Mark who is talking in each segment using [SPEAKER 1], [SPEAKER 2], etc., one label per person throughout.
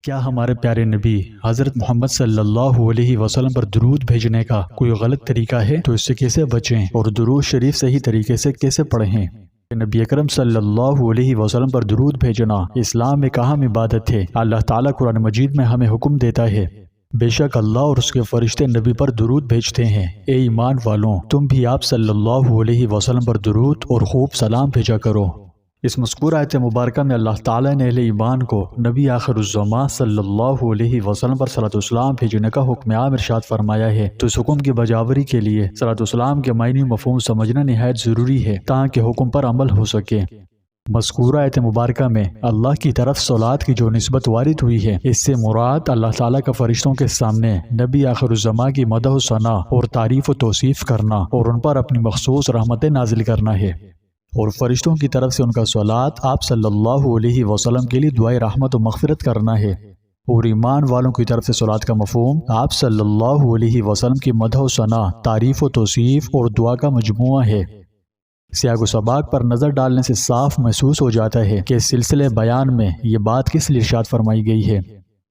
[SPEAKER 1] کیا ہمارے پیارے نبی حضرت محمد صلی اللہ علیہ وسلم پر درود بھیجنے کا کوئی غلط طریقہ ہے تو اس سے کیسے بچیں اور درود شریف صحیح طریقے سے کیسے پڑھیں؟ نبی اکرم صلی اللہ علیہ وسلم پر درود بھیجنا اسلام میں ایک اہم عبادت ہے۔ اللہ تعالیٰ قرآن مجید میں ہمیں حکم دیتا ہے، بے شک اللہ اور اس کے فرشتے نبی پر درود بھیجتے ہیں۔ اے ایمان والوں، تم بھی آپ صلی اللہ علیہ وسلم پر درود اور خوب سلام بھیجا کرو۔ اس مذکورہ آیت مبارکہ میں اللہ تعالیٰ نے اہل ایمان کو نبی آخر الزماں صلی اللہ علیہ وسلم پر صلاۃ والسلام بھیجنے کا حکم عام ارشاد فرمایا ہے، تو اس حکم کی بجاوری کے لیے صلاۃ والسلام کے معنی و مفہوم سمجھنا نہایت ضروری ہے تاکہ حکم پر عمل ہو سکے۔ مذکورہ آیت مبارکہ میں اللہ کی طرف صلاۃ کی جو نسبت وارد ہوئی ہے، اس سے مراد اللہ تعالیٰ کا فرشتوں کے سامنے نبی آخر الزماں کی مدح و ثنا اور تعریف و توصیف کرنا اور ان پر اپنی مخصوص رحمتیں نازل کرنا ہے، اور فرشتوں کی طرف سے ان کا صلاۃ آپ صلی اللہ علیہ وسلم کے لیے دعائے رحمت و مغفرت کرنا ہے، اور ایمان والوں کی طرف سے صلاۃ کا مفہوم آپ صلی اللہ علیہ وسلم کی مدح و ثنا، تعریف و توصیف اور دعا کا مجموعہ ہے۔ سیاق و سباق پر نظر ڈالنے سے صاف محسوس ہو جاتا ہے کہ اس سلسلے بیان میں یہ بات کس لیے ارشاد فرمائی گئی ہے۔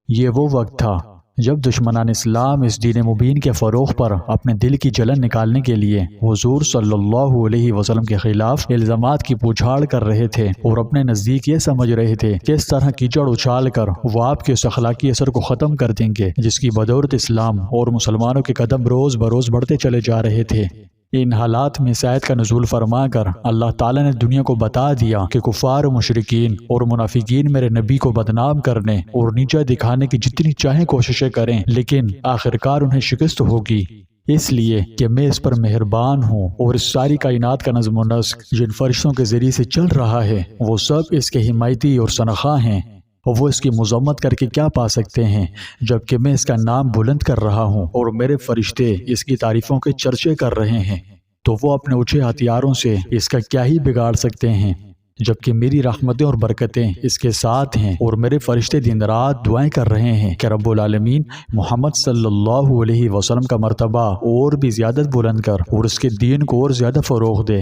[SPEAKER 1] یہ وہ وقت تھا جب دشمنان اسلام اس دین مبین کے فروغ پر اپنے دل کی جلن نکالنے کے لیے حضور صلی اللہ علیہ وسلم کے خلاف الزامات کی پوچھاڑ کر رہے تھے، اور اپنے نزدیک یہ سمجھ رہے تھے کہ اس طرح کیچڑ اچھال کر وہ آپ کے اس اخلاقی اثر کو ختم کر دیں گے جس کی بدولت اسلام اور مسلمانوں کے قدم روز بروز بڑھتے چلے جا رہے تھے۔ ان حالات میں اس آیت کا نزول فرما کر اللہ تعالیٰ نے دنیا کو بتا دیا کہ کفار و مشرکین اور منافقین میرے نبی کو بدنام کرنے اور نیچا دکھانے کی جتنی چاہیں کوششیں کریں، لیکن آخرکار انہیں شکست ہوگی، اس لیے کہ میں اس پر مہربان ہوں، اور اس ساری کائنات کا نظم و نسق جن فرشتوں کے ذریعے سے چل رہا ہے وہ سب اس کے حمایتی اور شنخواہ ہیں، اور وہ اس کی مذمت کر کے کیا پا سکتے ہیں جبکہ میں اس کا نام بلند کر رہا ہوں اور میرے فرشتے اس کی تعریفوں کے چرچے کر رہے ہیں، تو وہ اپنے اونچے ہتھیاروں سے اس کا کیا ہی بگاڑ سکتے ہیں جبکہ میری رحمتیں اور برکتیں اس کے ساتھ ہیں، اور میرے فرشتے دن رات دعائیں کر رہے ہیں کہ رب العالمین محمد صلی اللہ علیہ وسلم کا مرتبہ اور بھی زیادہ بلند کر اور اس کے دین کو اور زیادہ فروغ دے۔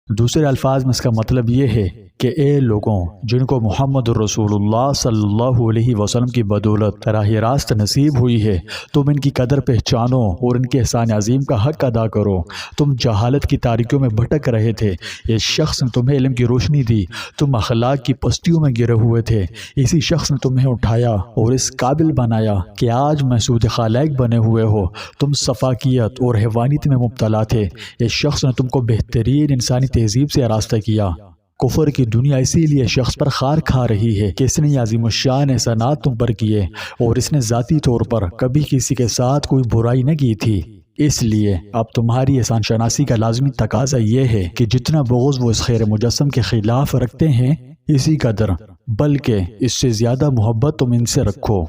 [SPEAKER 1] دوسرے الفاظ میں اس کا مطلب یہ ہے کہ اے لوگوں جن کو محمد الرسول اللہ صلی اللہ علیہ وسلم کی بدولت راہ راست نصیب ہوئی ہے، تم ان کی قدر پہچانو اور ان کے احسان عظیم کا حق ادا کرو۔ تم جہالت کی تاریکیوں میں بھٹک رہے تھے، اس شخص نے تمہیں علم کی روشنی دی، تم اخلاق کی پستیوں میں گرے ہوئے تھے، اسی شخص نے تمہیں اٹھایا اور اس قابل بنایا کہ آج محسود خالق بنے ہوئے ہو۔ تم صفاکیت اور حیوانیت میں مبتلا تھے، اس شخص نے تم کو بہترین انسانی تہذیب سے آراستہ کیا۔ کفر کی دنیا اسی لیے شخص پر خار کھا رہی ہے کہ اس نے عظیم الشان احسانات تم پر کیے، اور اس نے ذاتی طور پر کبھی کسی کے ساتھ کوئی برائی نہ کی تھی۔ اس لیے اب تمہاری احسان شناسی کا لازمی تقاضا یہ ہے کہ جتنا بغض وہ اس خیر مجسم کے خلاف رکھتے ہیں اسی قدر بلکہ اس سے زیادہ محبت تم ان سے رکھو،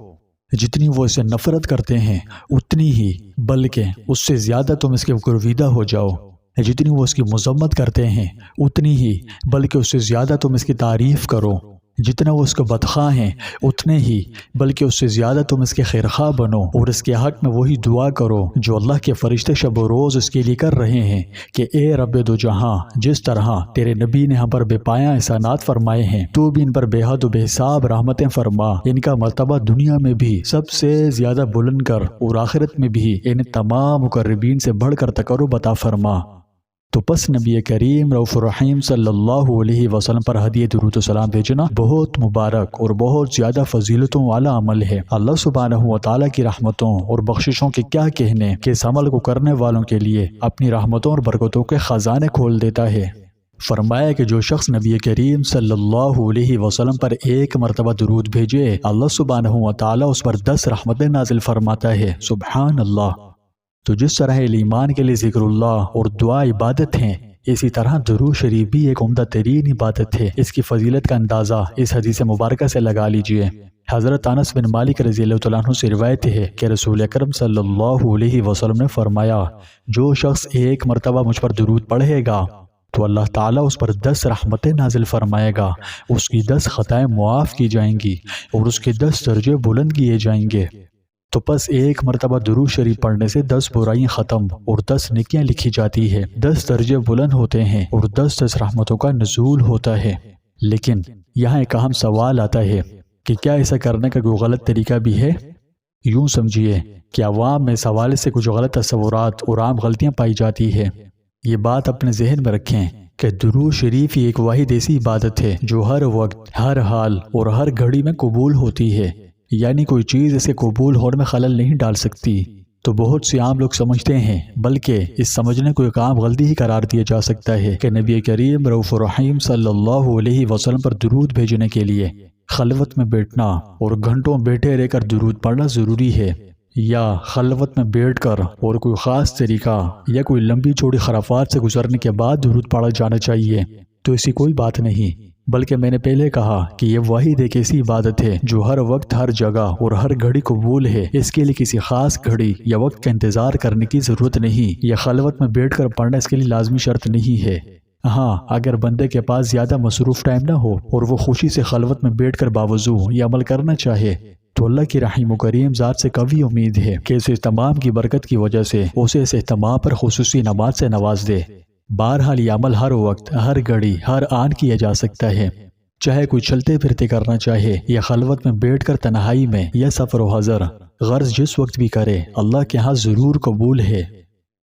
[SPEAKER 1] جتنی وہ اسے نفرت کرتے ہیں اتنی ہی بلکہ اس سے زیادہ تم اس کے گرویدہ ہو جاؤ، جتنی وہ اس کی مذمت کرتے ہیں اتنی ہی بلکہ اس سے زیادہ تم اس کی تعریف کرو، جتنا وہ اس کو بدخواہ ہیں اتنے ہی بلکہ اس سے زیادہ تم اس کے خیرخواہ بنو، اور اس کے حق میں وہی دعا کرو جو اللہ کے فرشتے شب و روز اس کے لیے کر رہے ہیں کہ اے رب دو جہاں، جس طرح تیرے نبی نے ہم پر بے پایاں احسانات فرمائے ہیں، تو بھی ان پر بے حد و بے حساب رحمتیں فرما، ان کا مرتبہ دنیا میں بھی سب سے زیادہ بلند کر اور آخرت میں بھی ان تمام مقربین سے بڑھ کر تقرب عطا فرما۔ تو پس نبی کریم رؤوف الرحیم صلی اللہ علیہ وسلم پر ہدیہ درود و سلام بھیجنا بہت مبارک اور بہت زیادہ فضیلتوں والا عمل ہے۔ اللہ سبحانہ و تعالیٰ کی رحمتوں اور بخششوں کے کیا کہنے کہ اس عمل کو کرنے والوں کے لیے اپنی رحمتوں اور برکتوں کے خزانے کھول دیتا ہے۔ فرمایا کہ جو شخص نبی کریم صلی اللہ علیہ وسلم پر ایک مرتبہ درود بھیجے، اللہ سبحانہ و تعالیٰ اس پر 10 رحمتیں نازل فرماتا ہے۔ سبحان اللہ۔ تو جس طرح ایمان کے لیے ذکر اللہ اور دعا عبادت ہیں، اسی طرح درود شریف بھی ایک عمدہ ترین عبادت ہے۔ اس کی فضیلت کا اندازہ اس حدیث مبارکہ سے لگا لیجئے۔ حضرت انس بن مالک رضی اللہ تعالیٰ عنہ سے روایت ہے کہ رسول اکرم صلی اللہ علیہ وسلم نے فرمایا، جو شخص ایک مرتبہ مجھ پر درود پڑھے گا تو اللہ تعالیٰ اس پر 10 رحمتیں نازل فرمائے گا، اس کی 10 خطائیں معاف کی جائیں گی اور اس کے 10 درجے بلند کیے جائیں گے۔ تو پس ایک مرتبہ درود شریف پڑھنے سے 10 برائیں ختم اور 10 نیکیاں لکھی جاتی ہے، 10 درجے بلند ہوتے ہیں اور 10 رحمتوں کا نزول ہوتا ہے۔ لیکن یہاں ایک اہم سوال آتا ہے کہ کیا ایسا کرنے کا کوئی غلط طریقہ بھی ہے؟ یوں سمجھیے کہ عوام میں اس حوالے سے کچھ غلط تصورات اور عام غلطیاں پائی جاتی ہے۔ یہ بات اپنے ذہن میں رکھیں کہ درود شریف ہی ایک واحد ایسی عبادت ہے جو ہر وقت، ہر حال اور ہر گھڑی میں قبول ہوتی ہے، یعنی کوئی چیز اسے قبول ہونے میں خلل نہیں ڈال سکتی۔ تو بہت سے عام لوگ سمجھتے ہیں، بلکہ اس سمجھنے کو ایک عام غلطی ہی قرار دیا جا سکتا ہے کہ نبی کریم رؤوف الرحیم صلی اللہ علیہ وسلم پر درود بھیجنے کے لیے خلوت میں بیٹھنا اور گھنٹوں بیٹھے رہ کر درود پڑھنا ضروری ہے، یا خلوت میں بیٹھ کر اور کوئی خاص طریقہ یا کوئی لمبی چوڑی خرافات سے گزرنے کے بعد درود پڑھا جانا چاہیے۔ تو ایسی کوئی بات نہیں، بلکہ میں نے پہلے کہا کہ یہ واحد ایک ایسی عبادت ہے جو ہر وقت، ہر جگہ اور ہر گھڑی قبول ہے۔ اس کے لیے کسی خاص گھڑی یا وقت کا انتظار کرنے کی ضرورت نہیں، یا خلوت میں بیٹھ کر پڑھنا اس کے لیے لازمی شرط نہیں ہے۔ ہاں، اگر بندے کے پاس زیادہ مصروف ٹائم نہ ہو اور وہ خوشی سے خلوت میں بیٹھ کر باوضو یہ عمل کرنا چاہے، تو اللہ کی رحیم و کریم ذات سے قوی امید ہے کہ اس اہتمام کی برکت کی وجہ سے اسے اس اہتمام پر خصوصی نماز سے نواز دے۔ بہرحال یہ عمل ہر وقت، ہر گھڑی، ہر آن کیا جا سکتا ہے، چاہے کوئی چلتے پھرتے کرنا چاہے یا خلوت میں بیٹھ کر تنہائی میں یا سفر و حضر، غرض جس وقت بھی کرے، اللہ کے ہاں ضرور قبول ہے۔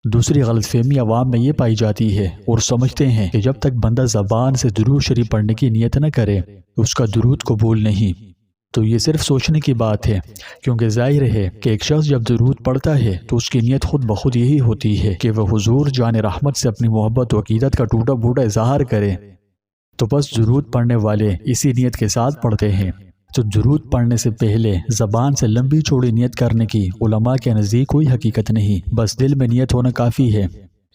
[SPEAKER 1] دوسری غلط فہمی عوام میں یہ پائی جاتی ہے اور سمجھتے ہیں کہ جب تک بندہ زبان سے درود شریف پڑھنے کی نیت نہ کرے اس کا درود قبول نہیں۔ تو یہ صرف سوچنے کی بات ہے، کیونکہ ظاہر ہے کہ ایک شخص جب درود پڑھتا ہے تو اس کی نیت خود بخود یہی ہوتی ہے کہ وہ حضور جان رحمت سے اپنی محبت و عقیدت کا ٹوٹا پھوٹا اظہار کرے، تو بس درود پڑھنے والے اسی نیت کے ساتھ پڑھتے ہیں۔ تو درود پڑھنے سے پہلے زبان سے لمبی چوڑی نیت کرنے کی علماء کے نزدیک کوئی حقیقت نہیں، بس دل میں نیت ہونا کافی ہے۔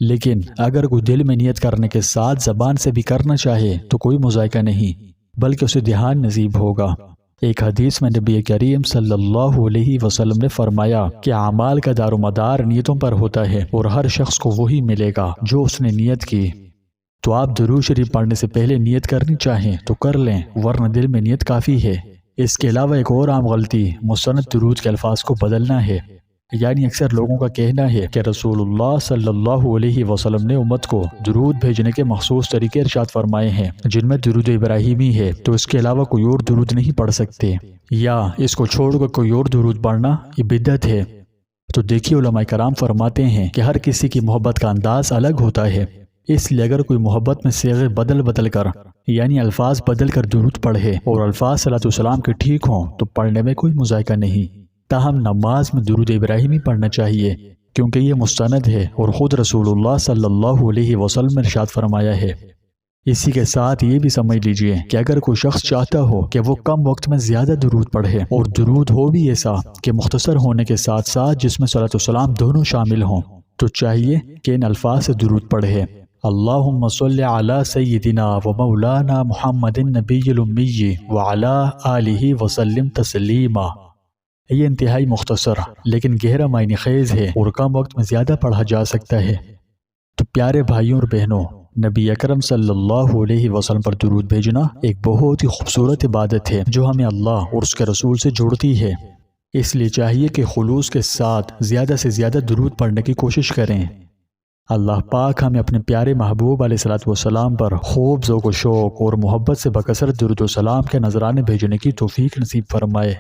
[SPEAKER 1] لیکن اگر کوئی دل میں نیت کرنے کے ساتھ زبان سے بھی کرنا چاہے تو کوئی مذائقہ نہیں، بلکہ اسے دھیان نصیب ہوگا۔ ایک حدیث میں نبی کریم صلی اللہ علیہ وسلم نے فرمایا کہ اعمال کا دار و مدار نیتوں پر ہوتا ہے، اور ہر شخص کو وہی ملے گا جو اس نے نیت کی۔ تو آپ درود شریف پڑھنے سے پہلے نیت کرنی چاہیں تو کر لیں، ورنہ دل میں نیت کافی ہے۔ اس کے علاوہ ایک اور عام غلطی مستند درود کے الفاظ کو بدلنا ہے، یعنی اکثر لوگوں کا کہنا ہے کہ رسول اللہ صلی اللہ علیہ وسلم نے امت کو درود بھیجنے کے مخصوص طریقے ارشاد فرمائے ہیں جن میں درود ابراہیمی ہے، تو اس کے علاوہ کوئی اور درود نہیں پڑھ سکتے، یا اس کو چھوڑ کر کوئی اور درود پڑھنا یہ بدعت ہے۔ تو دیکھیے، علماء کرام فرماتے ہیں کہ ہر کسی کی محبت کا انداز الگ ہوتا ہے، اس لیے اگر کوئی محبت میں صیغے بدل کر، یعنی الفاظ بدل کر درود پڑھے اور الفاظ صلاۃ والسلام کے ٹھیک ہوں تو پڑھنے میں کوئی مذائقہ نہیں۔ تاہم نماز میں درود ابراہیمی پڑھنا چاہیے، کیونکہ یہ مستند ہے اور خود رسول اللہ صلی اللہ علیہ وسلم نے ارشاد فرمایا ہے۔ اسی کے ساتھ یہ بھی سمجھ لیجئے کہ اگر کوئی شخص چاہتا ہو کہ وہ کم وقت میں زیادہ درود پڑھے، اور درود ہو بھی ایسا کہ مختصر ہونے کے ساتھ ساتھ جس میں صلاۃ والسلام دونوں شامل ہوں، تو چاہیے کہ ان الفاظ سے درود پڑھے: اللہم صل علی سیدنا و مولانا محمد النبی الامی وعلی آلہ وسلم تسلیما۔ یہ انتہائی مختصر لیکن گہرا معنی خیز ہے اور کم وقت میں زیادہ پڑھا جا سکتا ہے۔ تو پیارے بھائیوں اور بہنوں، نبی اکرم صلی اللہ علیہ وسلم پر درود بھیجنا ایک بہت ہی خوبصورت عبادت ہے جو ہمیں اللہ اور اس کے رسول سے جوڑتی ہے۔ اس لیے چاہیے کہ خلوص کے ساتھ زیادہ سے زیادہ درود پڑھنے کی کوشش کریں۔ اللہ پاک ہمیں اپنے پیارے محبوب علیہ الصلوۃ والسلام پر خوب ذوق و شوق اور محبت سے بکثرت درود و سلام کے نذرانے بھیجنے کی توفیق نصیب فرمائے۔